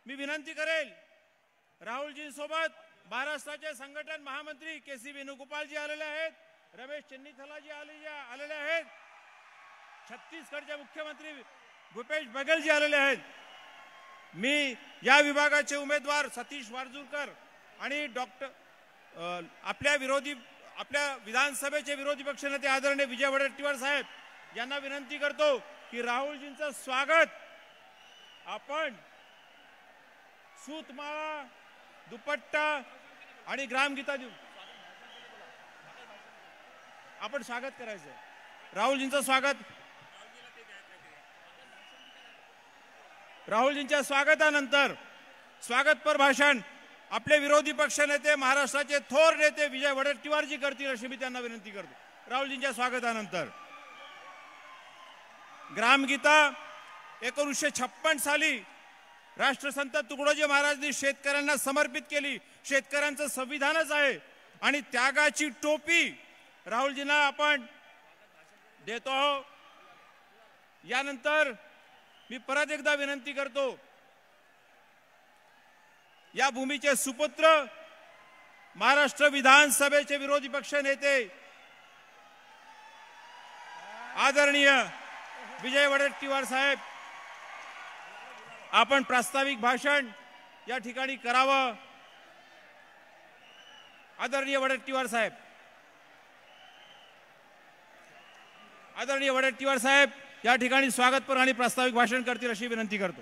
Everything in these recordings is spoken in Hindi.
मी विनंती करेल राहुलजींसोबत महाराष्ट्राचे संघटन महामंत्री केसी वेणुगोपालजी आलेले आहेत, रमेश चेन्नीथलाजी आलेले आहेत, छत्तीसगडचे मुख्यमंत्री भूपेश बघेलजी आलेले आहेत। मी या विभागाचे उमेदवार सतीश वारजूरकर आणि आपल्या विधानसभेचे विरोधी पक्षनेते आदरणीय विजय वडेट्टीवार साहेब यांना विनंती करतो की राहुलजींचं स्वागत आपण सूतमाळा, दुपट्टा आणि ग्रामगीता देऊ आपण स्वागत करायचं। राहुलजींचं राहुलजींच्या स्वागतानंतर स्वागतपर भाषण आपले विरोधी पक्षनेते महाराष्ट्राचे थोर नेते विजय वडेट्टीवारजी करतील अशी मी त्यांना विनंती करतो। राहुलजींच्या स्वागतानंतर ग्रामगीता 1956 साली राष्ट्रसंत तुकडोजी महाराजांनी शेतकऱ्यांना समर्पित केली। शेतकऱ्यांचं संविधानच आहे आणि त्यागाची टोपी राहुलजींना आपण देतो आहोत। यानंतर मी परत एकदा विनंती करतो, या भूमीचे सुपुत्र महाराष्ट्र विधानसभेचे विरोधी पक्ष नेते आदरणीय विजय वडेट्टीवार साहेब आपण प्रास्ताविक भाषण या ठिकाणी करावं। आदरणीय वडेट्टीवार साहेब या ठिकाणी स्वागतपर आणि प्रास्ताविक भाषण करतील अशी विनंती करतो।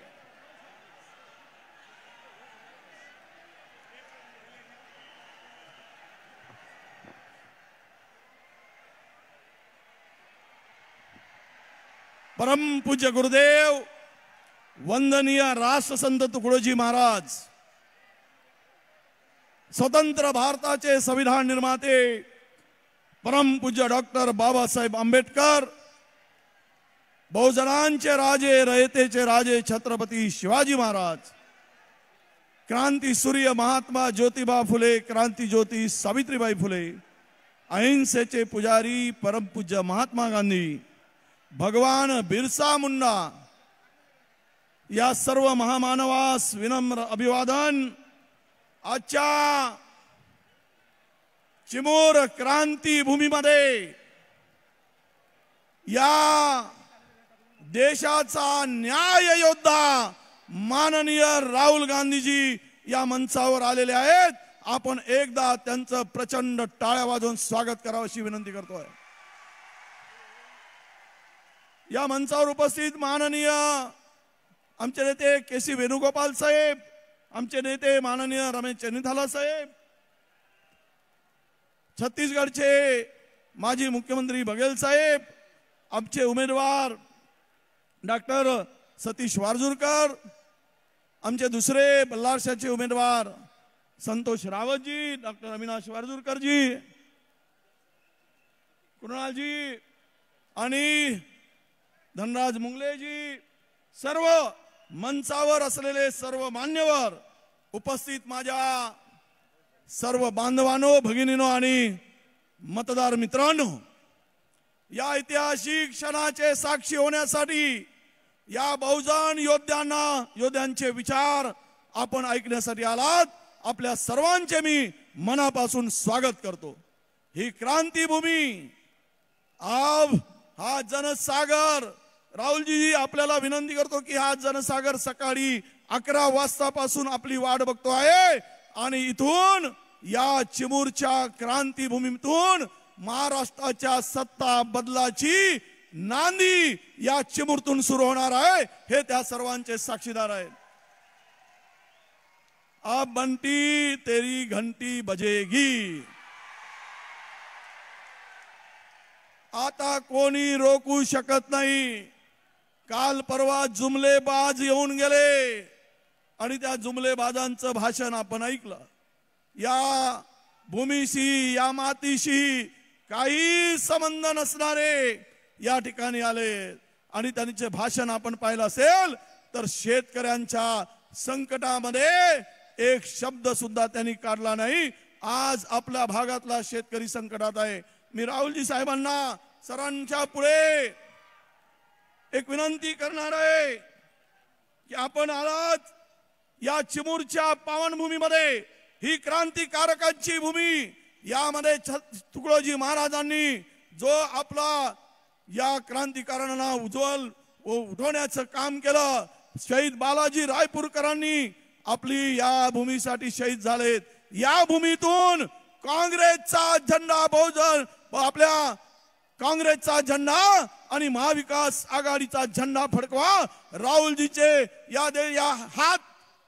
परम पूज्य गुरुदेव वंदनीय राष्ट्रसंत तुकडोजी महाराज, स्वतंत्र भारताचे संविधान निर्माते परम पूज्य डॉक्टर बाबासाहेब आंबेडकर, बहुजनांचे राजे रयतेचे राजे छत्रपती शिवाजी महाराज, क्रांती सूर्य महात्मा ज्योतिबा फुले, क्रांती ज्योती सावित्रीबाई फुले, अहिंसेचे पुजारी परम पूज्य महात्मा गांधी, भगवान बिरसा मुंडा या सर्व महामानवास विनम्र अभिवादन। आजच्या चिमूर क्रांती भूमीमध्ये या देशाचा न्याय योद्धा माननीय राहुल गांधीजी या मंचावर आलेले आहेत। आपण एकदा त्यांचं प्रचंड टाळ्या वाजवून स्वागत करावं अशी विनंती करतोय। या मंचावर उपस्थित माननीय आमचे नेते केसी वेणुगोपाल साहेब, आमचे नेते माननीय रमेश चेन्नीथला साहेब, छत्तीसगडचे माजी मुख्यमंत्री बघेल साहेब, आमचे उमेदवार डॉक्टर सतीश वारजूरकर, आमचे दुसरे बल्लारशाचे उमेदवार संतोष रावतजी, डॉक्टर अविनाश वारजूरकरजी, कुणालजी आणि धनराज मुंगलेजी, सर्व मंचावर असलेले सर्व मान्यवर, उपस्थित माझ्या सर्व बांधवांनो, भगिनीनो आणि मतदार मित्रांनो, या ऐतिहासिक क्षणाचे साक्षी होण्यासाठी, या बहुजन योद्ध्यांचे विचार आपण ऐकण्यासाठी आलात, आपल्या सर्वांचे मी मनापासून स्वागत करतो। ही क्रांतीभूमी, हा जनसागर, राहुलजी आपल्याला विनंती करतो की हा जनसागर सकाळी 11 वाजतापासून आपली वाट बघतो आहे आणि इथून या चिमूरच्या क्रांतीभूमीतून महाराष्ट्राच्या सत्ता बदलाची नांदी या चिमूरतून सुरू होणार आहे, हे त्या सर्वांचे साक्षीदार आहेत। अब बंटी तेरी घंटी बजेगी, आता कोणी रोखू शकत नाही। काल परवा जुमलेबाज येऊन गेले आणि त्या जुमलेबाजांचं भाषण आपण ऐकलं। या भूमीशी, या मातीशी काही संबंध नसणारे या ठिकाणी आले आणि त्यांचे भाषण आपण पाहिलं असेल तर शेतकऱ्यांच्या संकटामध्ये एक शब्द सुद्धा त्यांनी काढला नाही। आज आपल्या भागातला शेतकरी संकटात आहे। मी राहुलजी साहेबांना सरांच्या पुढे एक विनंती करणार आहे की आपण आलात या चिमूरच्या पावनभूमीमध्ये ही क्रांतिकारकांची भूमी, यामध्ये तुकडोजी महाराजांनी जो आपला या क्रांतिकारकांना उठवण्याचं काम केलं, शहीद बालाजी रायपूरकरांनी आपली या भूमीसाठी शहीद झालेत. या भूमीतून काँग्रेसचा झेंडा, बहुजन आपल्या काँग्रेसचा झेंडा आणि महाविकास आघाडीचा झेंडा फडकवा. राहुलजीचे या हात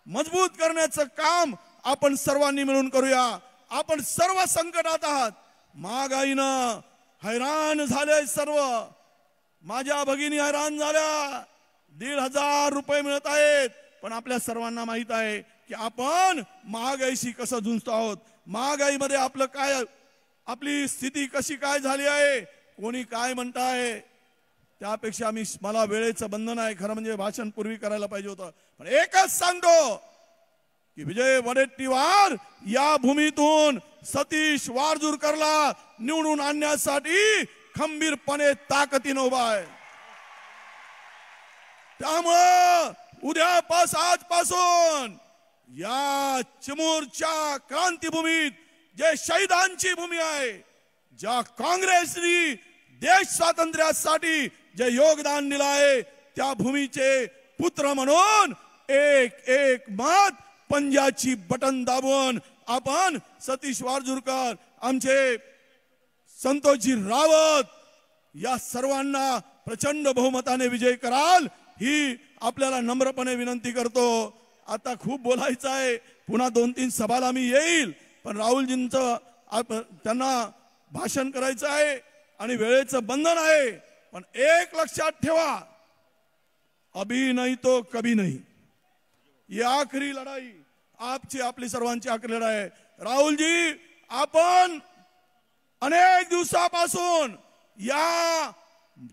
मजबूत करण्याचं काम आपण सर्वांनी मिळून करूया. आपण सर्व संकटात आहात. महागाईनं हैराण झाले सर्व. माझ्या भगिनी हैराण झाल्या. 1,500 रुपये मिळत आहेत. पण आपल्या सर्वांना माहित आहे की आपण महागाईशी कसं झुंजतो आहोत. महागाईमध्ये आपलं काय, आपली स्थिती कशी काय झाली आहे, कोणी काय म्हणताय त्यापेक्षा मला वेळेचं बंधन आहे. खरं म्हणजे भाषण पूर्वी करायला पाहिजे होतं. पण एकच सांगतो की विजय वडेट्टीवार या भूमीतून सतीश वारजूरकरला निवडून आणण्यासाठी खंबीरपणे ताकदीने उभा आहे. त्यामुळं आजपासून या चिमूरच्या क्रांतीभूमीत जे शहीदांची भूमी आहे, ज्या काँग्रेसनी देश स्वातंत्र्यासाठी जे योगदान दिलं आहे, त्या भूमीचे पुत्र म्हणून एक मत पंजाची बटन दाबून आपण सतीश वारजूरकर, आमचे संतोषजी रावत या सर्वांना प्रचंड बहुमताने विजय कराल ही आपल्याला नम्रपणे विनंती करतो. आता खूप बोलायचं आहे, पुन्हा 2-3 सभाला मी येईल, पण राहुलजींचं त्यांना भाषण करायचं आहे आणि वेळेचं बंधन आहे. पण एक लक्षात ठेवा, अभी नहीं तो कभी नहीं, ये आखरी लढाई आपली सर्वांची आखरी लढाई आहे. राहुलजी, आपण अनेक दिवसापासून या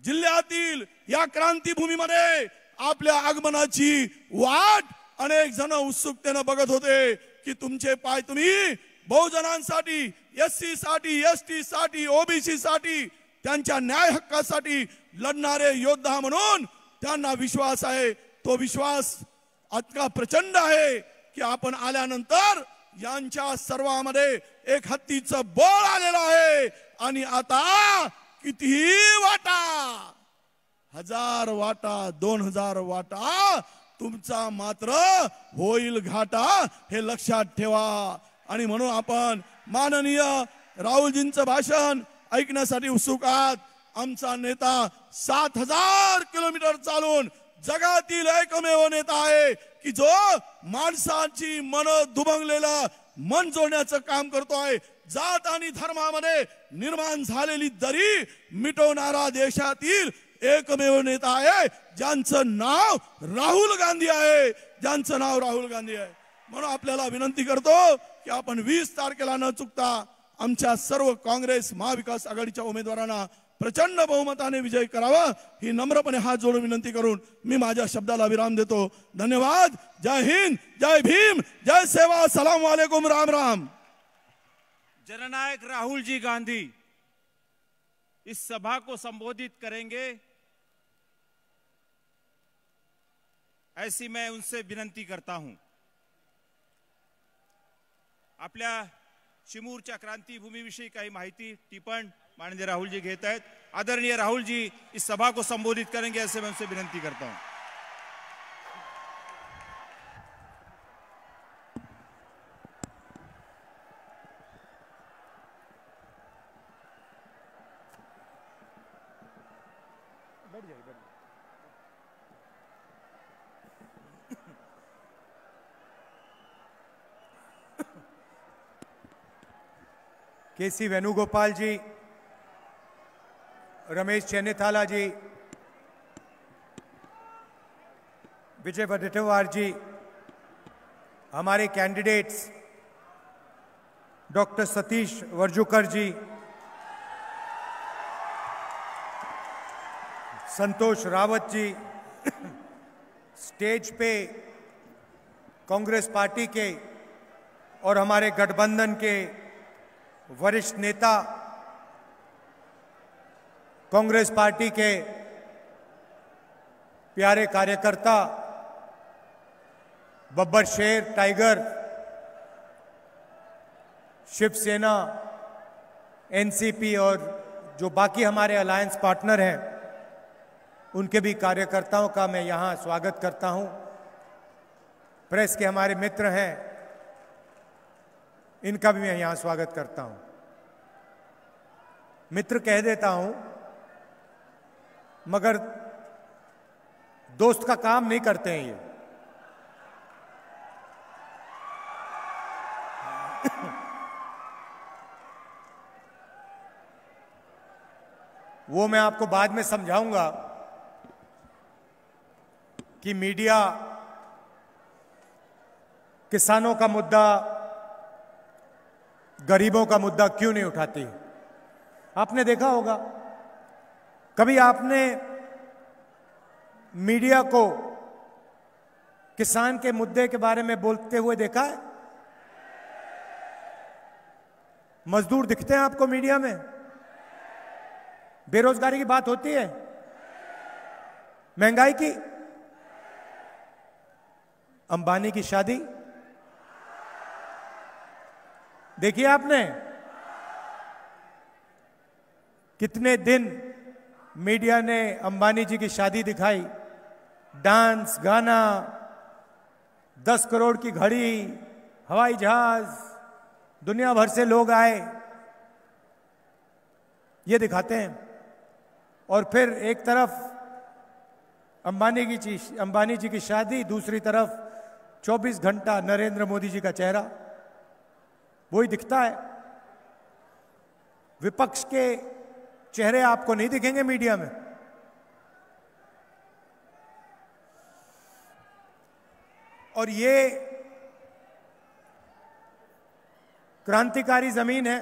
जिल्ह्यातील या क्रांतीभूमीमध्ये आपल्या आगमनाची वाट अनेक जण उत्सुकतेने बघत होते की तुमचे पाय तुम्ही बहुजनांसाठी, एससी साठी, एसटी साठी, ओबीसी साठी, त्यांच्या न्याय हक्कासाठी लढणारे योद्धा म्हणून त्यांना विश्वास आहे. तो विश्वास इतका प्रचंड आहे की आपण आल्यानंतर यांच्या सर्वांमध्ये एक हत्तीचं बळ आलेलं आहे. आणि आता कितीही वाटा, 1000 वाटा, 2000 वाटा, तुमचा मात्र होईल घाटा, हे लक्षात ठेवा. आणि म्हणून आपण माननीय राहुलजींचं भाषण ऐकण्यासाठी उत्सुक आहात. आमचा नेता 7000 किलोमीटर चालून जगातील एकमेव नेता आहे की जो माणसाची मन दुभंगलेला मन जोडण्याचं काम करतो आहे. जात आणि धर्मामध्ये निर्माण झालेली दरी मिटवणारा देशातील एकमेव नेता आहे ज्यांचं नाव राहुल गांधी आहे, ज्यांचं नाव राहुल गांधी आहे. म्हणून आपल्याला विनंती करतो की आपण 20 तारखेला न चुकता आमच्या सर्व काँग्रेस महाविकास आघाडीच्या उमेदवारांना प्रचंड बहुमताने विजय करावा ही नम्रपणे हात जोडून विनंती करून मी माझ्या शब्दाला विराम देतो. धन्यवाद. जय हिंद, जय भीम, जय सेवा, अस्सलाम वालेकुम, राम राम. जननायक राहुल जी गांधी इस सभा को संबोधित करेंगे, ऐसी मैं उनसे विनंती करता हूं. आपल्या चिमूरच्या क्रांतीभूमीविषयी काही माहिती टिप्पण माननीय राहुल जी घेत आहेत. आदरणीय राहुल जी इस सभा को संबोधित करेंगे, ऐसे मैं उनसे विनंती करता हूं. केसी वेणुगोपाल जी, रमेश चेन्नीथाला जी, विजय वडेट्टीवार जी, हमारे कैंडिडेट्स डॉक्टर सतीश वारजूरकर जी, संतोष रावत जी, स्टेज पे कांग्रेस पार्टी के और हमारे गठबंधन के वरिष्ठ नेता, कांग्रेस पार्टी के प्यारे कार्यकर्ता, बब्बर शेर, टाइगर, शिवसेना, एनसीपी और जो बाकी हमारे अलायंस पार्टनर हैं, उनके भी कार्यकर्ताओं का मैं यहां स्वागत करता हूं। प्रेस के हमारे मित्र हैं, इनका भी मैं यहां स्वागत करता हूं। मित्र कह देता हूं, मगर दोस्त का काम नहीं करते हैं ये। वो मैं आपको बाद में समझाऊंगा कि मीडिया किसानों का मुद्दा, गरीबों का मुद्दा क्यों नहीं उठाती। आपने देखा होगा, कभी आपने मीडिया को किसान के मुद्दे के बारे में बोलते हुए देखा है? मजदूर दिखते हैं आपको मीडिया में? बेरोजगारी की बात होती है? महंगाई की? अंबानी की शादी देखी आपने? कितने दिन मीडिया ने अंबानी जी की शादी दिखाई, डांस, गाना, 10 करोड़ की घड़ी, हवाई जहाज, दुनिया भर से लोग आए, ये दिखाते हैं। और फिर एक तरफ अंबानी जी की शादी, दूसरी तरफ 24 घंटा नरेंद्र मोदी जी का चेहरा, वही दिखता है। विपक्ष के चेहरे आपको नहीं दिखेंगे मीडिया में। और ये क्रांतिकारी जमीन है,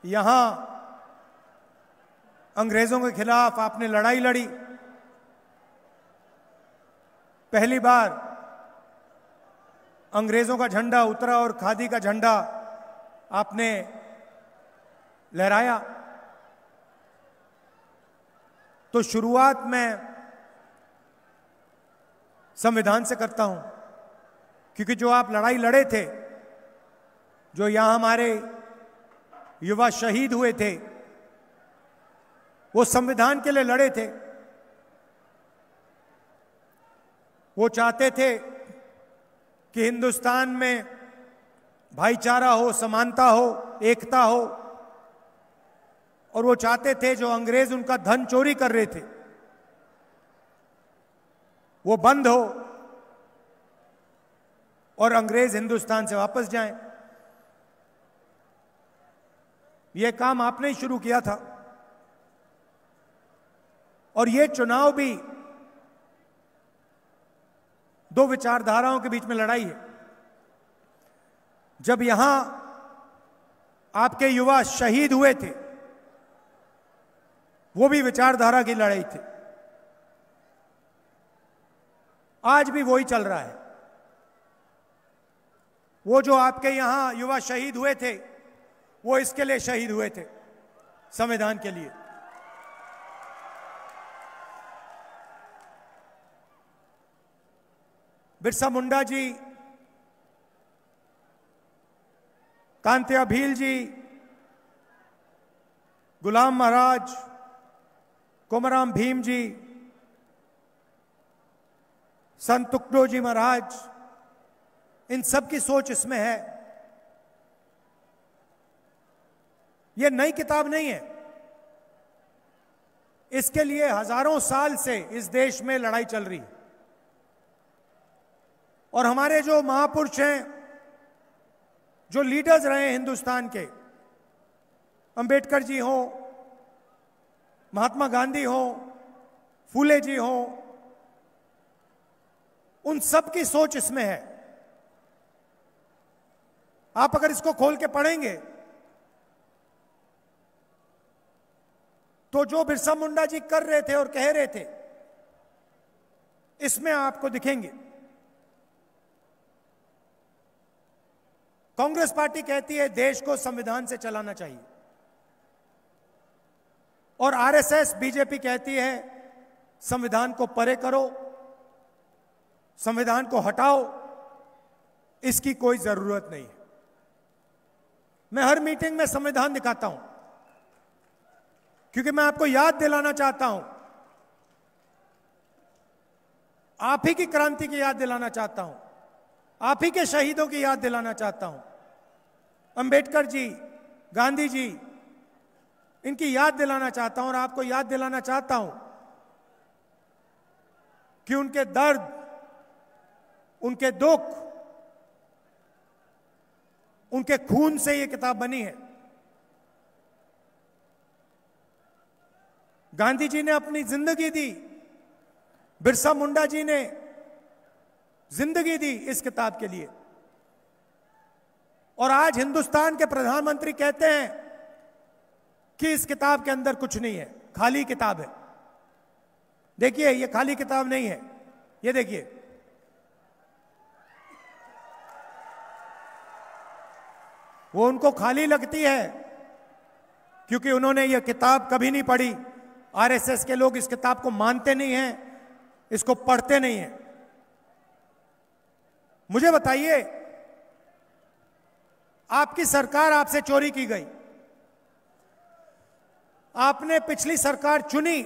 यहां अंग्रेजों के खिलाफ आपने लड़ाई लड़ी। पहली बार अंग्रेजों का झंडा उतरा और खादी का झंडा आपने लहराया। तो शुरुआत मैं संविधान से करता हूं, क्योंकि जो आप लड़ाई लड़े थे, जो यहां हमारे युवा शहीद हुए थे, वो संविधान के लिए लड़े थे। वो चाहते थे कि हिंदुस्तान में भाईचारा हो, समानता हो, एकता हो। और वो चाहते थे जो अंग्रेज उनका धन चोरी कर रहे थे, वो बंद हो और अंग्रेज हिंदुस्तान से वापस जाएं। ये काम आपने ही शुरू किया था। और ये चुनाव भी दो विचारधाराओं के बीच में लड़ाई है। जब यहां आपके युवा शहीद हुए थे, वो भी विचारधारा की लड़ाई थी। आज भी वही चल रहा है। वो जो आपके यहां युवा शहीद हुए थे, वो इसके लिए शहीद हुए थे, संविधान के लिए। बिरसा मुंडा जी, कांतिया भील जी, गुलाम महाराज, कोमराम भीम जी, संत तुकडो जी महाराज, इन सब की सोच इसमें है। यह नई किताब नहीं है। इसके लिए हजारों साल से इस देश में लड़ाई चल रही है। और हमारे जो महापुरुष हैं, जो लीडर्स रहे हैं हिंदुस्तान के, अंबेडकर जी हो, महात्मा गांधी हो, फूले जी हो, उन सब की सोच इसमें है। आप अगर इसको खोल के पढ़ेंगे तो जो बिरसा मुंडा जी कर रहे थे और कह रहे थे, इसमें आपको दिखेंगे। कांग्रेस पार्टी कहती है देश को संविधान से चलाना चाहिए, और आरएसएस, बीजेपी कहती है संविधान को परे करो, संविधान को हटाओ, इसकी कोई जरूरत नहीं है। मैं हर मीटिंग में संविधान दिखाता हूं क्योंकि मैं आपको याद दिलाना चाहता हूं, आप ही की क्रांति की याद दिलाना चाहता हूं, आप ही के शहीदों की याद दिलाना चाहता हूं। अंबेडकर जी, गांधी जी, इनकी याद दिलाना चाहता हूं और आपको याद दिलाना चाहता हूं कि उनके दर्द, उनके दुख, उनके खून से यह किताब बनी है। गांधी जी ने अपनी जिंदगी दी, बिरसा मुंडा जी ने जिंदगी दी इस किताब के लिए, और आज हिंदुस्तान के प्रधानमंत्री कहते हैं कि इस किताब के अंदर कुछ नहीं है, खाली किताब है। देखिए, ये खाली किताब नहीं है, ये देखिए, वो उनको खाली लगती है क्योंकि उन्होंने ये किताब कभी नहीं पढ़ी। आरएसएस के लोग इस किताब को मानते नहीं हैं, इसको पढ़ते नहीं हैं। मुझे बताइए, आपकी सरकार आपसे चोरी की गई, आपने पिछली सरकार चुनी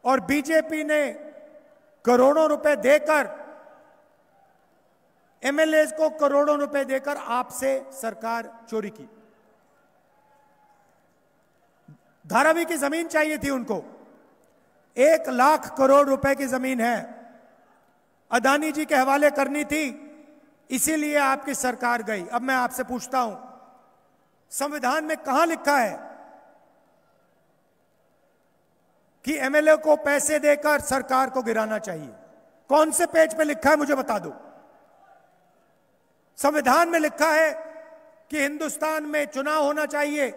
और बीजेपी ने करोड़ों रुपए देकर, एमएलए को करोड़ों रुपए देकर आपसे सरकार चोरी की। धारावी की जमीन चाहिए थी उनको, 1 लाख करोड़ रुपए की जमीन है, अदानी जी के हवाले करनी थी, इसीलिए आपकी सरकार गई। अब मैं आपसे पूछता हूं, संविधान में कहां लिखा है कि एमएलए को पैसे देकर सरकार को गिराना चाहिए? कौन से पेज पे लिखा है, मुझे बता दो। संविधान में लिखा है कि हिंदुस्तान में चुनाव होना चाहिए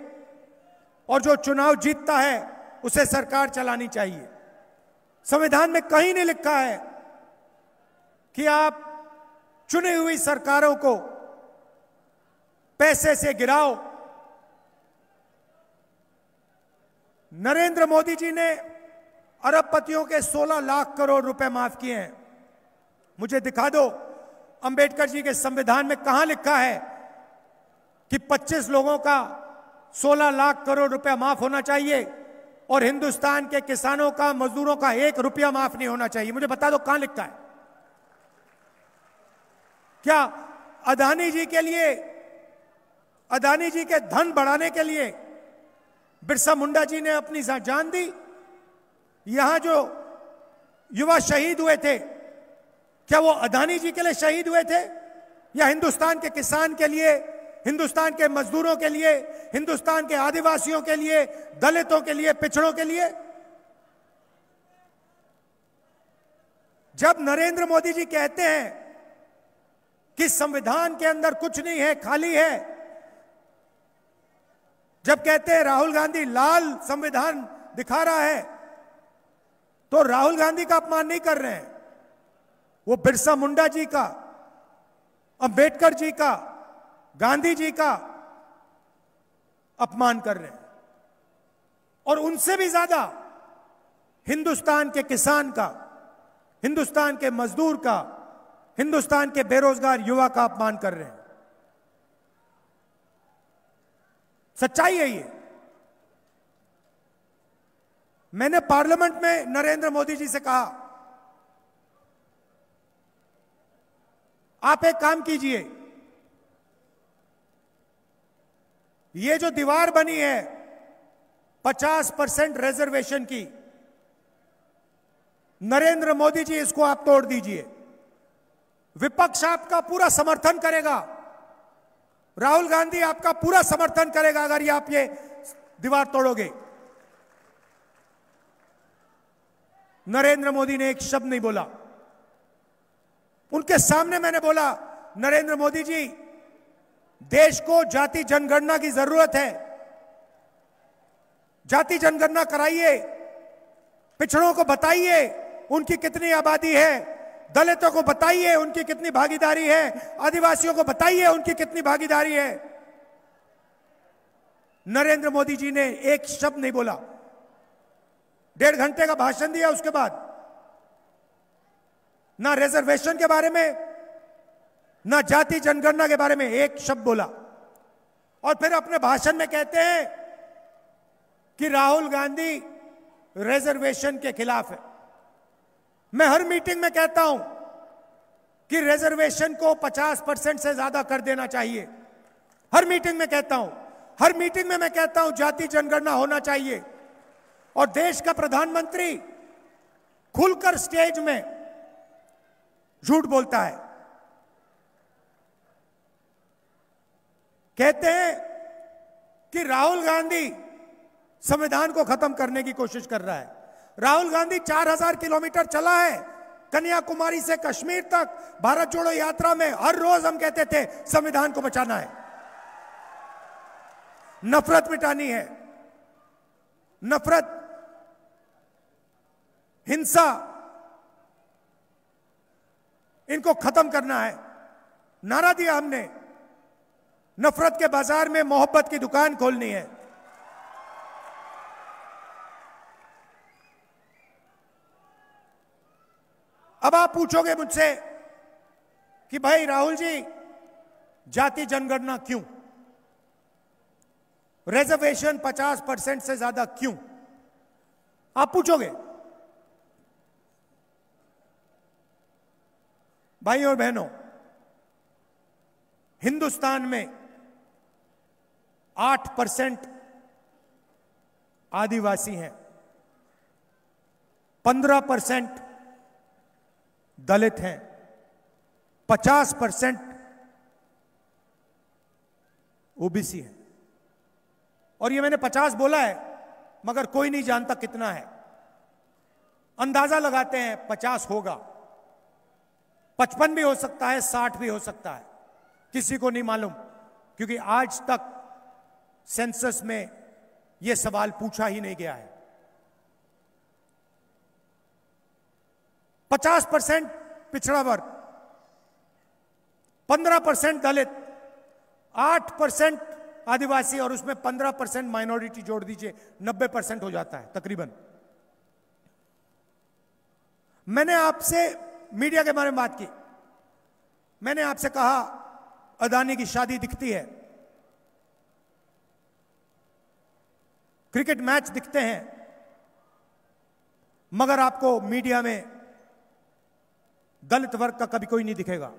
और जो चुनाव जीतता है उसे सरकार चलानी चाहिए। संविधान में कहीं नहीं लिखा है कि आप चुनी हुई सरकारों को पैसे से गिराओ। नरेंद्र मोदी जी ने अरबपतियों के 16 लाख करोड़ रुपए माफ किए हैं। मुझे दिखा दो, अंबेडकर जी के संविधान में कहां लिखा है कि 25 लोगों का 16 लाख करोड़ रुपया माफ होना चाहिए और हिंदुस्तान के किसानों का, मजदूरों का 1 रुपया माफ नहीं होना चाहिए? मुझे बता दो कहां लिखा है। क्या अदानी जी के लिए, अदानी जी के धन बढ़ाने के लिए बिरसा मुंडा जी ने अपनी जान दी? यहां जो युवा शहीद हुए थे, क्या वो अदानी जी के लिए शहीद हुए थे या हिंदुस्तान के किसान के लिए, हिंदुस्तान के मजदूरों के लिए, हिंदुस्तान के आदिवासियों के लिए, दलितों के लिए, पिछड़ों के लिए? जब नरेंद्र मोदी जी कहते हैं कि संविधान के अंदर कुछ नहीं है, खाली है, जब कहते हैं राहुल गांधी लाल संविधान दिखा रहा है, तो राहुल गांधी का अपमान नहीं कर रहे हैं, वो बिरसा मुंडा जी का, अंबेडकर जी का, गांधी जी का अपमान कर रहे हैं। और उनसे भी ज्यादा हिंदुस्तान के किसान का, हिंदुस्तान के मजदूर का, हिंदुस्तान के बेरोजगार युवा का अपमान कर रहे हैं। सच्चाई है ये। मैंने पार्लियामेंट में नरेंद्र मोदी जी से कहा, आप एक काम कीजिए, ये जो दीवार बनी है 50% रिजर्वेशन की, नरेंद्र मोदी जी इसको आप तोड़ दीजिए। विपक्ष आपका पूरा समर्थन करेगा, राहुल गांधी आपका पूरा समर्थन करेगा अगर ये आप ये दीवार तोड़ोगे। नरेंद्र मोदी ने एक शब्द नहीं बोला। उनके सामने मैंने बोला, नरेंद्र मोदी जी, देश को जाति जनगणना की जरूरत है, जाति जनगणना कराइए, पिछड़ों को बताइए उनकी कितनी आबादी है, दलितों को बताइए उनकी कितनी भागीदारी है, आदिवासियों को बताइए उनकी कितनी भागीदारी है। नरेंद्र मोदी जी ने एक शब्द नहीं बोला। 1.5 घंटे का भाषण दिया, उसके बाद ना रिजर्वेशन के बारे में, ना जाति जनगणना के बारे में एक शब्द बोला। और फिर अपने भाषण में कहते हैं कि राहुल गांधी रिजर्वेशन के खिलाफ है। मैं हर मीटिंग में कहता हूं कि रिजर्वेशन को 50% से ज्यादा कर देना चाहिए। हर मीटिंग में कहता हूं, हर मीटिंग में मैं कहता हूं जाति जनगणना होना चाहिए। और देश का प्रधानमंत्री खुलकर स्टेज में झूठ बोलता है। कहते हैं कि राहुल गांधी संविधान को खत्म करने की कोशिश कर रहा है। राहुल गांधी 4000 किलोमीटर चला है कन्याकुमारी से कश्मीर तक भारत जोड़ो यात्रा में। हर रोज हम कहते थे संविधान को बचाना है, नफरत मिटानी है, नफरत, हिंसा, इनको खत्म करना है। नारा दिया हमने, नफरत के बाजार में मोहब्बत की दुकान खोलनी है। अब आप पूछोगे मुझसे कि भाई राहुल जी जाति जनगणना क्यों, रिजर्वेशन 50% से ज्यादा क्यों, आप पूछोगे। भाइयों और बहनों, हिंदुस्तान में 8% आदिवासी हैं, 15% दलित हैं, 50% ओबीसी हैं। और ये मैंने 50 बोला है मगर कोई नहीं जानता कितना है। अंदाजा लगाते हैं 50 होगा, 55 भी हो सकता है, 60 भी हो सकता है, किसी को नहीं मालूम, क्योंकि आज तक सेंसस में यह सवाल पूछा ही नहीं गया है। 50% पिछड़ा वर्ग, 15% दलित, 8% आदिवासी और उसमें 15% माइनॉरिटी जोड़ दीजिए, 90% हो जाता है तकरीबन। मैंने आपसे मीडिया के बारे में बात की। मैंने आपसे कहा अदानी की शादी दिखती है, क्रिकेट मैच दिखते हैं, मगर आपको मीडिया में दलित वर्ग का कभी कोई नहीं दिखेगा,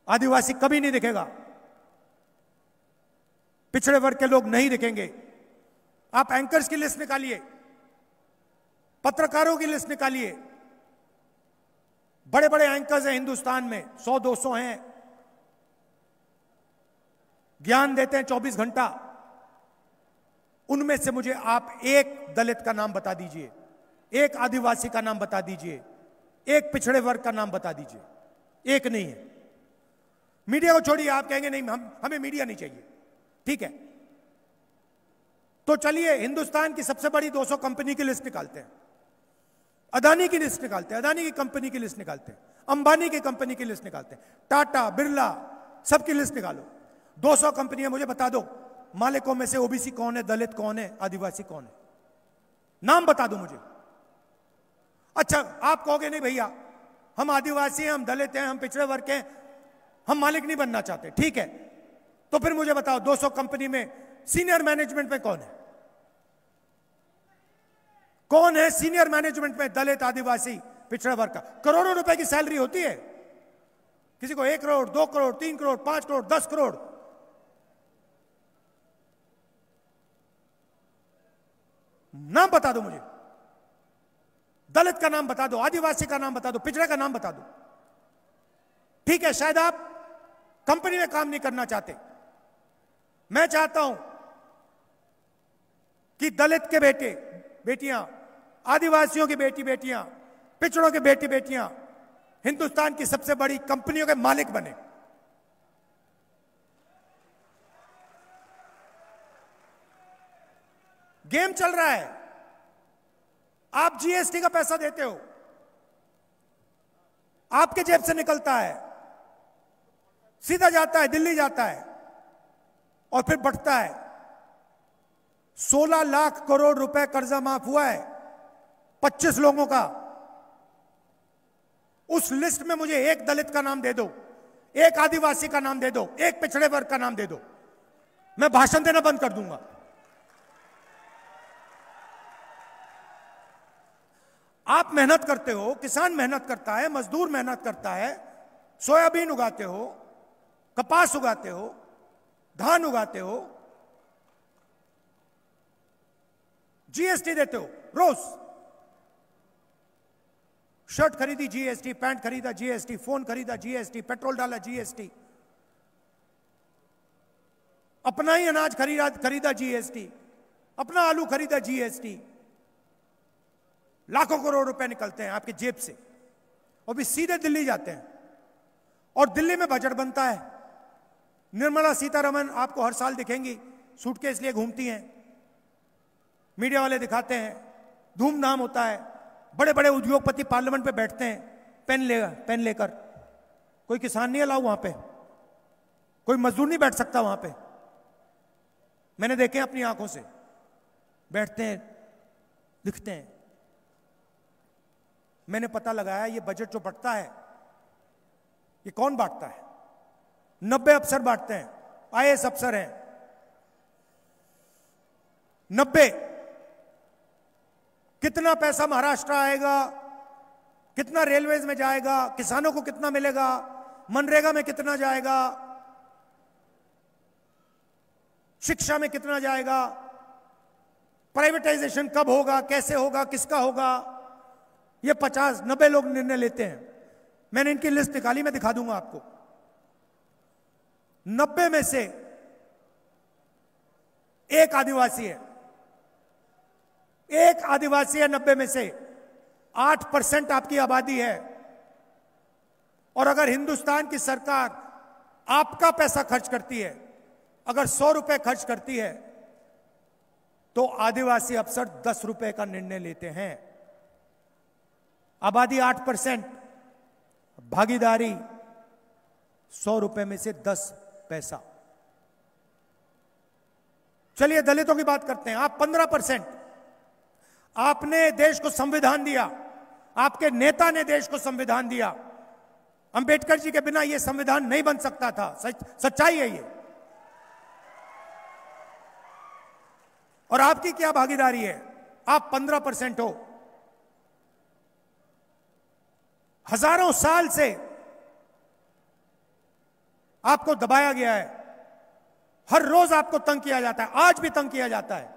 आदिवासी कभी नहीं दिखेगा, पिछड़े वर्ग के लोग नहीं दिखेंगे। आप एंकर्स की लिस्ट निकालिए, पत्रकारों की लिस्ट निकालिए, बड़े बड़े एंकर्स हैं हिंदुस्तान में, 100-200 हैं, ज्ञान देते हैं 24 घंटा। उनमें से मुझे आप एक दलित का नाम बता दीजिए, एक आदिवासी का नाम बता दीजिए, एक पिछड़े वर्ग का नाम बता दीजिए। एक नहीं है। मीडिया को छोड़िए, आप कहेंगे नहीं हमें मीडिया नहीं चाहिए, ठीक है, तो चलिए हिंदुस्तान की सबसे बड़ी 200 कंपनी की लिस्ट निकालते हैं, अदानी की लिस्ट निकालते हैं, अदानी की कंपनी की लिस्ट निकालते हैं, अंबानी की कंपनी की लिस्ट निकालते हैं, टाटा, बिरला, सबकी लिस्ट निकालो। 200 कंपनियां, मुझे बता दो मालिकों में से ओबीसी कौन है, दलित कौन है, आदिवासी कौन है, नाम बता दो मुझे। अच्छा, आप कहोगे नहीं भैया हम आदिवासी हैं, हम दलित हैं, हम पिछड़े वर्ग के हैं, हम मालिक नहीं बनना चाहते, ठीक है, तो फिर मुझे बताओ 200 कंपनी में सीनियर मैनेजमेंट में कौन है, कौन है सीनियर मैनेजमेंट में दलित, आदिवासी, पिछड़ा वर्ग का? करोड़ों रुपए की सैलरी होती है, किसी को 1 करोड़, 2 करोड़, 3 करोड़, 5 करोड़, 10 करोड़। नाम बता दो मुझे, दलित का नाम बता दो, आदिवासी का नाम बता दो, पिछड़े का नाम बता दो। ठीक है, शायद आप कंपनी में काम नहीं करना चाहते, मैं चाहता हूं कि दलित के बेटे बेटियां, आदिवासियों की बेटी बेटियां, पिछड़ों के बेटी बेटियां हिंदुस्तान की सबसे बड़ी कंपनियों के मालिक बने। गेम चल रहा है, आप जीएसटी का पैसा देते हो, आपके जेब से निकलता है, सीधा जाता है, दिल्ली जाता है और फिर बढ़ता है। 16 लाख करोड़ रुपए कर्जा माफ हुआ है 25 लोगों का, उस लिस्ट में मुझे एक दलित का नाम दे दो, एक आदिवासी का नाम दे दो, एक पिछड़े वर्ग का नाम दे दो, मैं भाषण देना बंद कर दूंगा। आप मेहनत करते हो, किसान मेहनत करता है, मजदूर मेहनत करता है, सोयाबीन उगाते हो, कपास उगाते हो, धान उगाते हो, जीएसटी देते हो रोज। शर्ट खरीदी जीएसटी, पैंट खरीदा जीएसटी, फोन खरीदा जीएसटी, पेट्रोल डाला जीएसटी, अपना ही अनाज खरीदा जीएसटी, अपना आलू खरीदा जीएसटी। लाखों करोड़ रुपए निकलते हैं आपकी जेब से और भी सीधे दिल्ली जाते हैं। और दिल्ली में बजट बनता है। निर्मला सीतारमण आपको हर साल दिखेंगी, सूटकेस लिए घूमती हैं, मीडिया वाले दिखाते हैं, धूमधाम होता है, बड़े बड़े उद्योगपति पार्लियामेंट पे बैठते हैं पेन लेकर। कोई किसान नहीं अलाउ वहां पे, कोई मजदूर नहीं बैठ सकता वहां पे। मैंने देखे अपनी आंखों से, बैठते हैं, लिखते हैं। मैंने पता लगाया ये बजट जो बढ़ता है ये कौन बांटता है? 90 अफसर बांटते हैं, आईएएस अफसर हैं 90। कितना पैसा महाराष्ट्र आएगा, कितना रेलवेज में जाएगा, किसानों को कितना मिलेगा, मनरेगा में कितना जाएगा, शिक्षा में कितना जाएगा, प्राइवेटाइजेशन कब होगा, कैसे होगा, किसका होगा, ये 50-90 लोग निर्णय लेते हैं। मैंने इनकी लिस्ट निकाली, मैं दिखा दूंगा आपको। 90 में से एक आदिवासी है, एक आदिवासी है 90 में से। 8% आपकी आबादी है। और अगर हिंदुस्तान की सरकार आपका पैसा खर्च करती है, अगर 100 रुपए खर्च करती है, तो आदिवासी अफसर 10 रुपए का निर्णय लेते हैं। आबादी 8%, भागीदारी 100 रुपए में से 10 पैसा। चलिए दलितों की बात करते हैं। आप 15%। आपने देश को संविधान दिया, आपके नेता ने देश को संविधान दिया। अंबेडकर जी के बिना यह संविधान नहीं बन सकता था। सच्चाई है ये। और आपकी क्या भागीदारी है? आप 15% हो। हजारों साल से आपको दबाया गया है, हर रोज आपको तंग किया जाता है, आज भी तंग किया जाता है।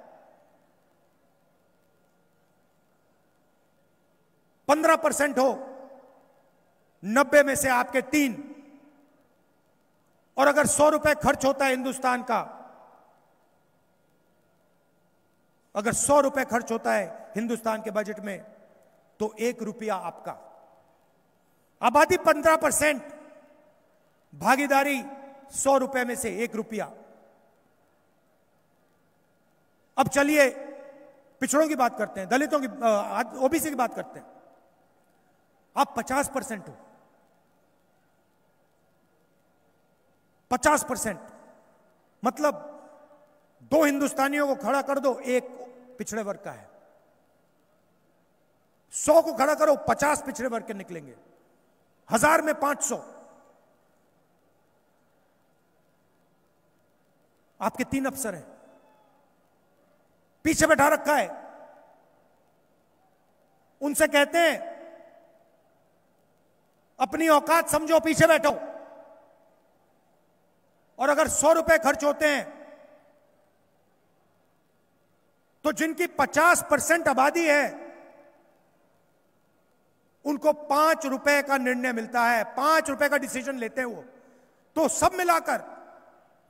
15% हो, 90 में से आपके 3। और अगर 100 रुपए खर्च होता है हिंदुस्तान का, अगर 100 रुपए खर्च होता है हिंदुस्तान के बजट में, तो 1 रुपया आपका। आबादी 15%, भागीदारी 100 रुपए में से 1 रुपया। अब चलिए पिछड़ों की बात करते हैं, दलितों की, ओबीसी की बात करते हैं। आप 50% हो। 50% मतलब 2 हिंदुस्तानियों को खड़ा कर दो, 1 पिछड़े वर्ग का है। 100 को खड़ा करो, 50 पिछड़े वर्ग के निकलेंगे। 1000 में 500। आपके 3 अफसर हैं, पीछे बैठा रखा है। उनसे कहते हैं अपनी औकात समझो, पीछे बैठो। और अगर 100 रुपए खर्च होते हैं तो जिनकी 50% आबादी है उनको 5 रुपए का निर्णय मिलता है, 5 रुपए का डिसीजन लेते हैं वो। तो सब मिलाकर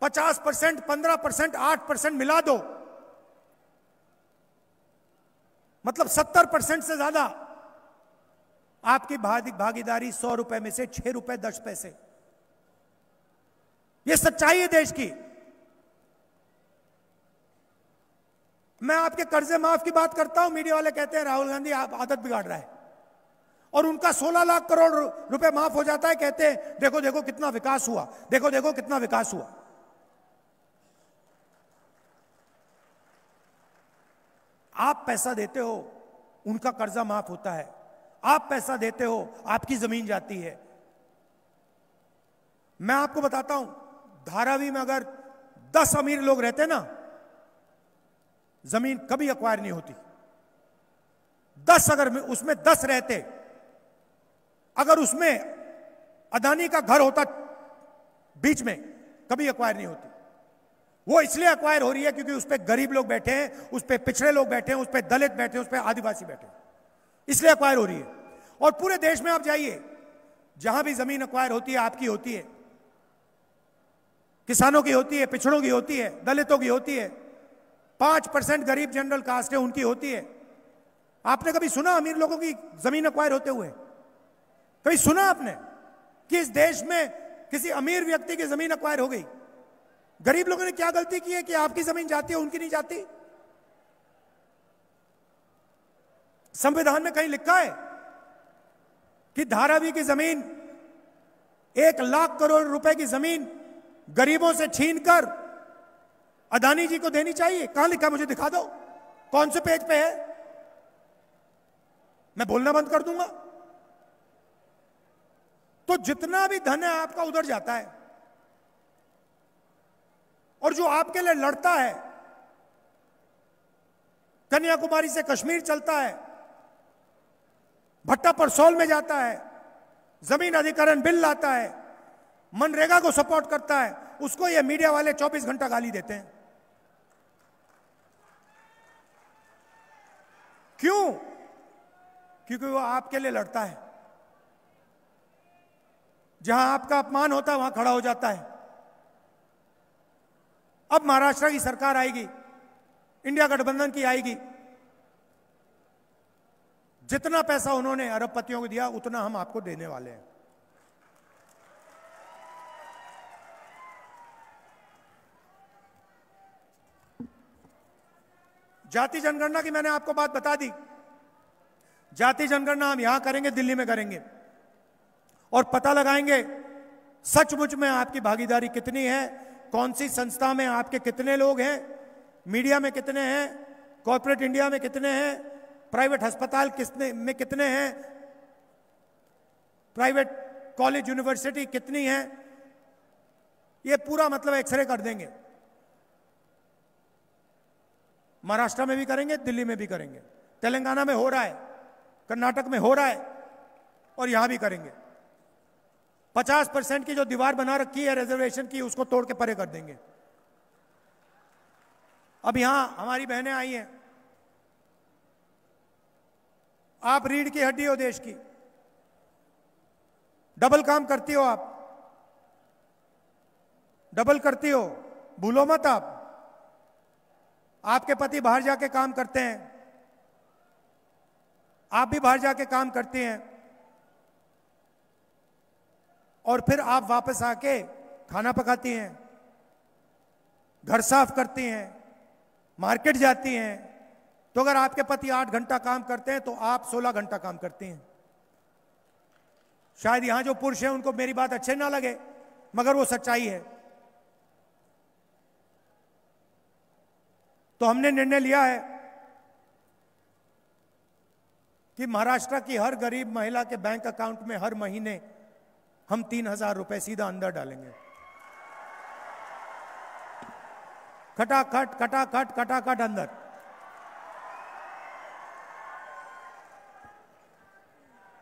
50%, 15%, 8% मिला दो, मतलब 70% से ज्यादा आपकी भागीदारी 100 रुपए में से 6 रुपए 10 पैसे। यह सच्चाई है देश की। मैं आपके कर्जे माफ की बात करता हूं, मीडिया वाले कहते हैं राहुल गांधी आप आदत बिगाड़ रहा है, और उनका 16 लाख करोड़ रुपए माफ हो जाता है, कहते हैं देखो देखो कितना विकास हुआ, देखो देखो कितना विकास हुआ। आप पैसा देते हो, उनका कर्जा माफ होता है। आप पैसा देते हो, आपकी जमीन जाती है। मैं आपको बताता हूं, धारावी में अगर 10 अमीर लोग रहते ना, जमीन कभी एक्वायर नहीं होती। 10 अगर उसमें 10 रहते, अगर उसमें अदानी का घर होता बीच में, कभी एक्वायर नहीं होती। वो इसलिए एक्वायर हो रही है क्योंकि उस पर गरीब लोग बैठे हैं, उस पर पिछड़े लोग बैठे हैं, उस पर दलित बैठे हैं, उस पर आदिवासी बैठे हैं, इसलिए एक्वायर हो रही है। और पूरे देश में आप जाइए, जहां भी जमीन एक्वायर होती है, आपकी होती है, किसानों की होती है, पिछड़ों की होती है, दलितों की होती है, 5% गरीब जनरल कास्ट है उनकी होती है। आपने कभी सुना अमीर लोगों की जमीन एक्वायर होते हुए? कभी सुना आपने कि इस देश में किसी अमीर व्यक्ति की जमीन एक्वायर हो गई? गरीब लोगों ने क्या गलती की है कि आपकी जमीन जाती है, उनकी नहीं जाती? संविधान में कहीं लिखा है कि धारावी की जमीन 1 लाख करोड़ रुपए की जमीन गरीबों से छीनकर अदानी जी को देनी चाहिए? कहां लिखा, मुझे दिखा दो, कौन से पेज पे है? मैं बोलना बंद कर दूंगा। तो जितना भी धन है आपका उधर जाता है, और जो आपके लिए लड़ता है, कन्याकुमारी से कश्मीर चलता है, भट्टा परसौल में जाता है, जमीन अधिग्रहण बिल लाता है, मनरेगा को सपोर्ट करता है, उसको ये मीडिया वाले 24 घंटा गाली देते हैं। क्यों? क्योंकि वो आपके लिए लड़ता है। जहां आपका अपमान होता है वहां खड़ा हो जाता है। अब महाराष्ट्र की सरकार आएगी, इंडिया गठबंधन की आएगी, जितना पैसा उन्होंने अरबपतियों को दिया उतना हम आपको देने वाले हैं। जाति जनगणना की मैंने आपको बात बता दी। जाति जनगणना हम यहां करेंगे, दिल्ली में करेंगे, और पता लगाएंगे सचमुच में आपकी भागीदारी कितनी है, कौन सी संस्था में आपके कितने लोग हैं, मीडिया में कितने हैं, कॉर्पोरेट इंडिया में कितने हैं, प्राइवेट अस्पताल कितने में कितने हैं, प्राइवेट कॉलेज यूनिवर्सिटी कितनी है, ये पूरा मतलब एक्सरे कर देंगे। महाराष्ट्र में भी करेंगे, दिल्ली में भी करेंगे, तेलंगाना में हो रहा है, कर्नाटक में हो रहा है, और यहां भी करेंगे। 50% की जो दीवार बना रखी है रिजर्वेशन की, उसको तोड़ के परे कर देंगे। अब यहां हमारी बहनें आई हैं, आप रीढ़ की हड्डी हो देश की, डबल काम करती हो, आप डबल करती हो, भूलो मत आप। आपके पति बाहर जाके काम करते हैं, आप भी बाहर जाके काम करती हैं, और फिर आप वापस आके खाना पकाती हैं, घर साफ करती हैं, मार्केट जाती हैं। तो अगर आपके पति 8 घंटा काम करते हैं तो आप 16 घंटा काम करती हैं। शायद यहां जो पुरुष हैं उनको मेरी बात अच्छे ना लगे, मगर वो सच्चाई है। तो हमने निर्णय लिया है कि महाराष्ट्र की हर गरीब महिला के बैंक अकाउंट में हर महीने हम 3,000 रुपए सीधा अंदर डालेंगे। खटाखट खटाखट खटाखट अंदर।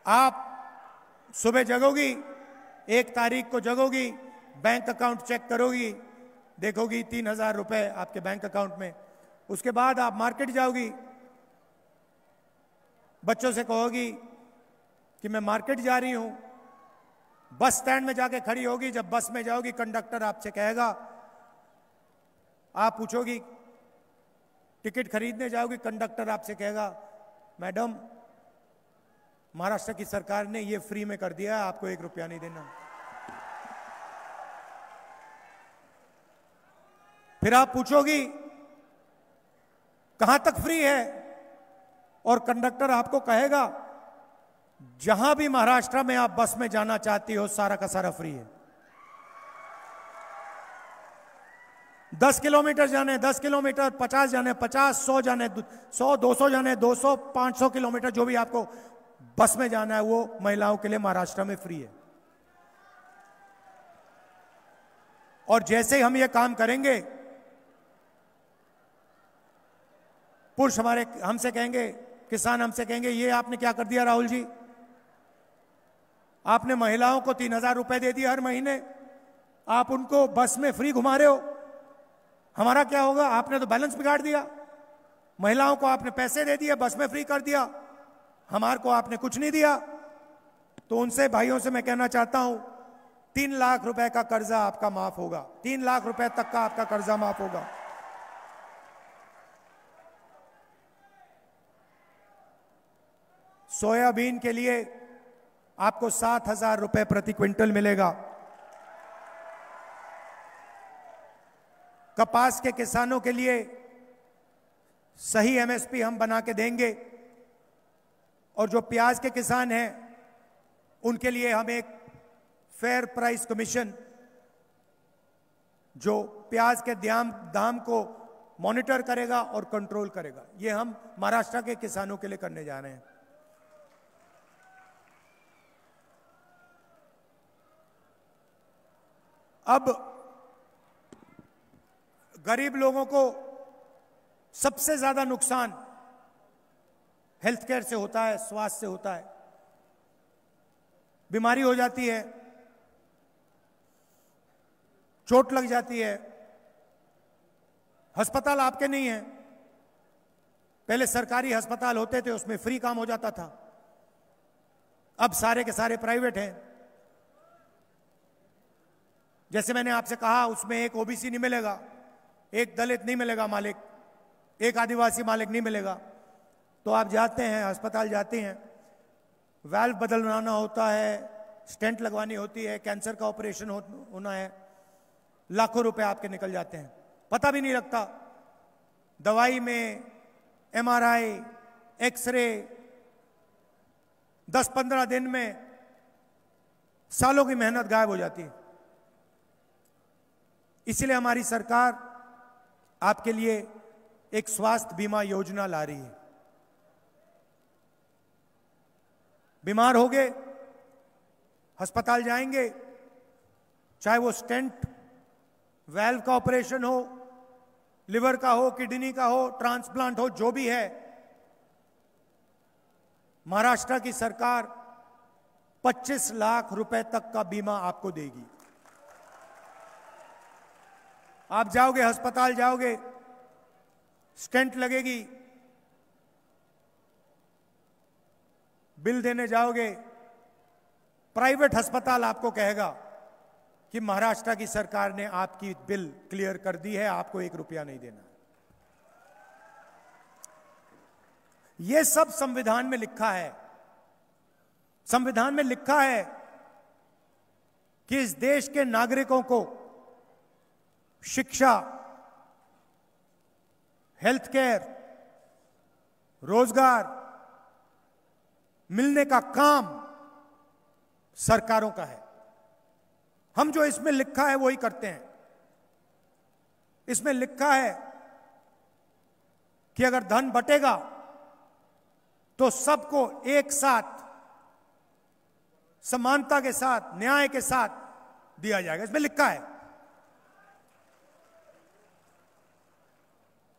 आप सुबह जगोगी, 1 तारीख को जगोगी, बैंक अकाउंट चेक करोगी, देखोगी 3,000 रुपए आपके बैंक अकाउंट में। उसके बाद आप मार्केट जाओगी, बच्चों से कहोगी कि मैं मार्केट जा रही हूं, बस स्टैंड में जाके खड़ी होगी। जब बस में जाओगी, कंडक्टर आपसे कहेगा, आप पूछोगी टिकट खरीदने जाओगी, कंडक्टर आपसे कहेगा, मैडम महाराष्ट्र की सरकार ने ये फ्री में कर दिया है, आपको 1 रुपया नहीं देना। फिर आप पूछोगी कहां तक फ्री है, और कंडक्टर आपको कहेगा जहां भी महाराष्ट्र में आप बस में जाना चाहती हो सारा का सारा फ्री है। 10 किलोमीटर जाने 10 किलोमीटर, 50 जाने 50, 100 जाने 100, 200 जाने 200, 500 किलोमीटर, जो भी आपको बस में जाना है वो महिलाओं के लिए महाराष्ट्र में फ्री है। और जैसे ही हम ये काम करेंगे, पुरुष हमारे हमसे कहेंगे, किसान हमसे कहेंगे, ये आपने क्या कर दिया राहुल जी, आपने महिलाओं को 3,000 रुपए दे दिए हर महीने, आप उनको बस में फ्री घुमा रहे हो, हमारा क्या होगा? आपने तो बैलेंस बिगाड़ दिया। महिलाओं को आपने पैसे दे दिए, बस में फ्री कर दिया, हमारे को आपने कुछ नहीं दिया। तो उनसे भाइयों से मैं कहना चाहता हूं, 3 लाख रुपए का कर्जा आपका माफ होगा, 3 लाख रुपए तक का आपका कर्जा माफ होगा। सोयाबीन के लिए आपको 7,000 रुपए प्रति क्विंटल मिलेगा। कपास के किसानों के लिए सही एमएसपी हम बना के देंगे, और जो प्याज के किसान हैं उनके लिए हम एक फेयर प्राइस कमीशन, जो प्याज के दाम को मॉनिटर करेगा और कंट्रोल करेगा, ये हम महाराष्ट्र के किसानों के लिए करने जा रहे हैं। अब गरीब लोगों को सबसे ज्यादा नुकसान हेल्थ केयर से होता है, स्वास्थ्य से होता है। बीमारी हो जाती है, चोट लग जाती है, अस्पताल आपके नहीं है। पहले सरकारी अस्पताल होते थे, उसमें फ्री काम हो जाता था, अब सारे के सारे प्राइवेट हैं। जैसे मैंने आपसे कहा, उसमें एक ओबीसी नहीं मिलेगा, एक दलित नहीं मिलेगा मालिक, एक आदिवासी मालिक नहीं मिलेगा। तो आप जाते हैं अस्पताल, जाते हैं, वाल्व बदलवाना होता है, स्टेंट लगवानी होती है, कैंसर का ऑपरेशन होना है, लाखों रुपए आपके निकल जाते हैं, पता भी नहीं लगता। दवाई में एमआरआई, एक्सरे, 10-15 दिन में सालों की मेहनत गायब हो जाती है। इसलिए हमारी सरकार आपके लिए एक स्वास्थ्य बीमा योजना ला रही है। बीमार हो गए, अस्पताल जाएंगे, चाहे वो स्टेंट, वाल्व का ऑपरेशन हो, लिवर का हो, किडनी का हो, ट्रांसप्लांट हो, जो भी है, महाराष्ट्र की सरकार 25 लाख रुपए तक का बीमा आपको देगी। आप जाओगे अस्पताल, जाओगे, स्टेंट लगेगी, बिल देने जाओगे, प्राइवेट अस्पताल आपको कहेगा कि महाराष्ट्र की सरकार ने आपकी बिल क्लियर कर दी है, आपको 1 रुपया नहीं देना। यह सब संविधान में लिखा है। संविधान में लिखा है कि इस देश के नागरिकों को शिक्षा, हेल्थ केयर, रोजगार मिलने का काम सरकारों का है। हम जो इसमें लिखा है वही करते हैं। इसमें लिखा है कि अगर धन बटेगा तो सबको एक साथ, समानता के साथ, न्याय के साथ दिया जाएगा। इसमें लिखा है।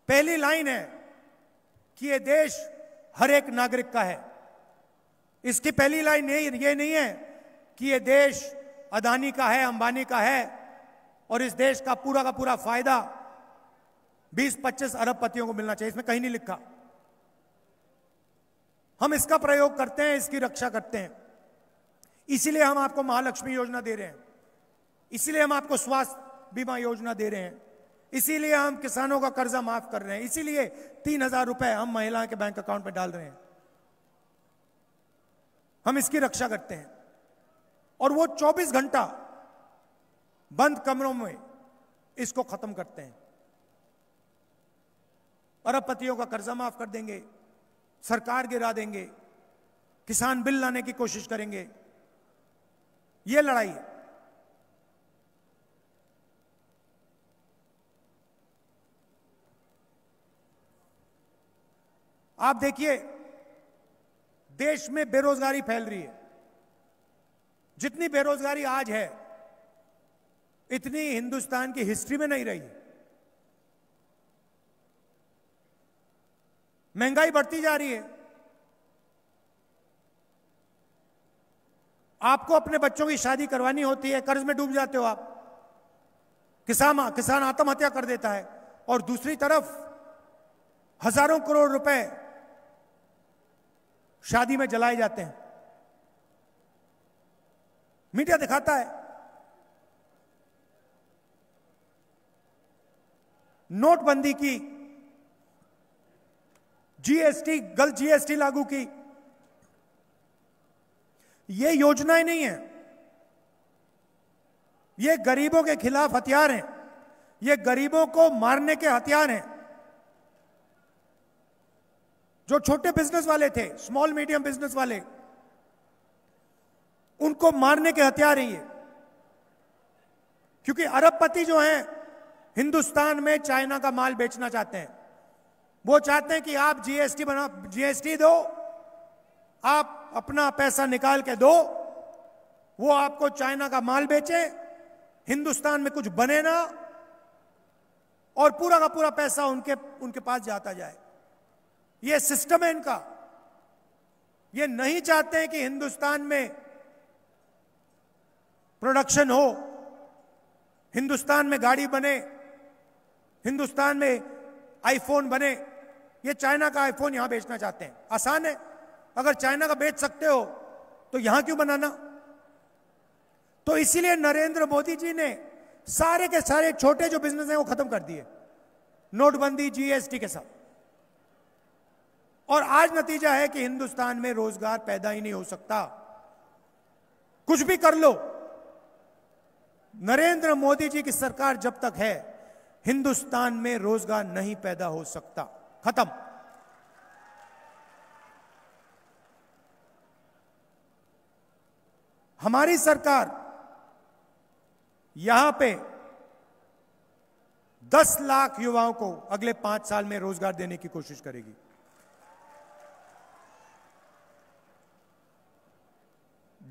पहली लाइन है कि यह देश हर एक नागरिक का है। इसकी पहली लाइन ये नहीं है कि यह देश अदानी का है, अंबानी का है, और इस देश का पूरा फायदा 20-25 अरबपतियों को मिलना चाहिए। इसमें कहीं नहीं लिखा। हम इसका प्रयोग करते हैं, इसकी रक्षा करते हैं। इसीलिए हम आपको महालक्ष्मी योजना दे रहे हैं, इसीलिए हम आपको स्वास्थ्य बीमा योजना दे रहे हैं, इसीलिए हम किसानों का कर्जा माफ कर रहे हैं, इसीलिए 3,000 रुपए हम महिलाओं के बैंक अकाउंट में डाल रहे हैं। हम इसकी रक्षा करते हैं। और वो 24 घंटा बंद कमरों में इसको खत्म करते हैं। अरबपतियों का कर्जा माफ कर देंगे, सरकार गिरा देंगे, किसान बिल लाने की कोशिश करेंगे। यह लड़ाई है। आप देखिए, देश में बेरोजगारी फैल रही है। जितनी बेरोजगारी आज है इतनी हिंदुस्तान की हिस्ट्री में नहीं रही। महंगाई बढ़ती जा रही है। आपको अपने बच्चों की शादी करवानी होती है, कर्ज में डूब जाते हो आप। किसान आत्महत्या कर देता है, और दूसरी तरफ हजारों करोड़ रुपए शादी में जलाए जाते हैं। मीडिया दिखाता है। नोटबंदी की, जीएसटी, गलत जीएसटी लागू की, ये योजनाएं नहीं है, ये गरीबों के खिलाफ हथियार हैं। ये गरीबों को मारने के हथियार हैं। जो छोटे बिजनेस वाले थे, स्मॉल मीडियम बिजनेस वाले, उनको मारने के हथियार हैं ये। क्योंकि अरबपति जो हैं हिंदुस्तान में चाइना का माल बेचना चाहते हैं। वो चाहते हैं कि आप जीएसटी दो, आप अपना पैसा निकाल के दो, वो आपको चाइना का माल बेचे, हिंदुस्तान में कुछ बने ना, और पूरा का पूरा पैसा उनके पास जाता जाए। ये सिस्टम है इनका। ये नहीं चाहते हैं कि हिंदुस्तान में प्रोडक्शन हो, हिंदुस्तान में गाड़ी बने, हिंदुस्तान में आईफोन बने। ये चाइना का आईफोन यहां बेचना चाहते हैं। आसान है, अगर चाइना का बेच सकते हो तो यहां क्यों बनाना। तो इसीलिए नरेंद्र मोदी जी ने सारे के सारे छोटे जो बिजनेस हैं वो खत्म कर दिए, नोटबंदी, जीएसटी के साथ। और आज नतीजा है कि हिंदुस्तान में रोजगार पैदा ही नहीं हो सकता। कुछ भी कर लो, नरेंद्र मोदी जी की सरकार जब तक है हिंदुस्तान में रोजगार नहीं पैदा हो सकता। खत्म। हमारी सरकार यहां पे 10 लाख युवाओं को अगले 5 साल में रोजगार देने की कोशिश करेगी।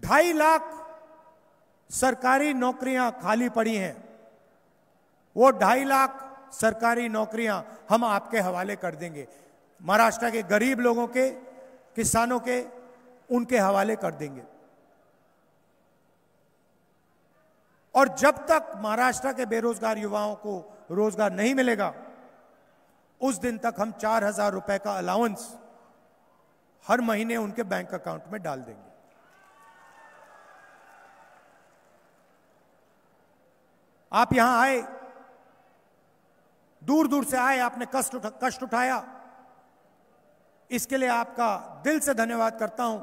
2.5 लाख सरकारी नौकरियां खाली पड़ी हैं। वो 2.5 लाख सरकारी नौकरियां हम आपके हवाले कर देंगे। महाराष्ट्र के गरीब लोगों के, किसानों के, उनके हवाले कर देंगे। और जब तक महाराष्ट्र के बेरोजगार युवाओं को रोजगार नहीं मिलेगा, उस दिन तक हम 4,000 रुपए का अलाउंस हर महीने उनके बैंक अकाउंट में डाल देंगे। आप यहां आए, दूर दूर से आए, आपने कष्ट उठाया, इसके लिए आपका दिल से धन्यवाद करता हूं।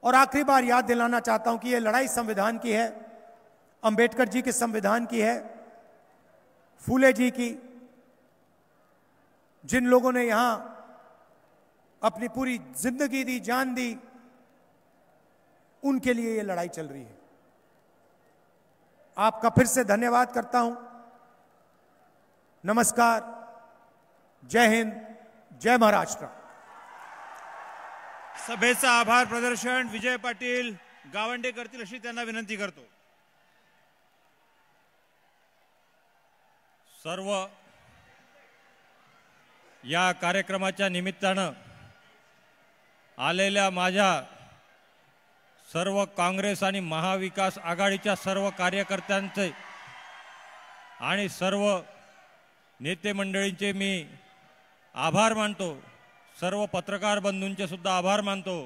और आखिरी बार याद दिलाना चाहता हूं कि यह लड़ाई संविधान की है, अंबेडकर जी के संविधान की है, फूले जी की। जिन लोगों ने यहां अपनी पूरी जिंदगी दी, जान दी, उनके लिए यह लड़ाई चल रही है। आपका फिर से धन्यवाद करता हूं। नमस्कार, जय हिंद, जय महाराष्ट्र। सभेचा आभार प्रदर्शन विजय पाटील गावंडे करतील अशी त्यांना विनंती करतो। सर्व या कार्यक्रमाच्या निमित्तानं आलेल्या माझ्या सर्व काँग्रेस आणि महाविकास आघाडीच्या सर्व कार्यकर्त्यांचे आणि सर्व नेते मंडळींचे मी आभार मानतो। सर्व पत्रकार बंधूंचे सुद्धा आभार मानतो।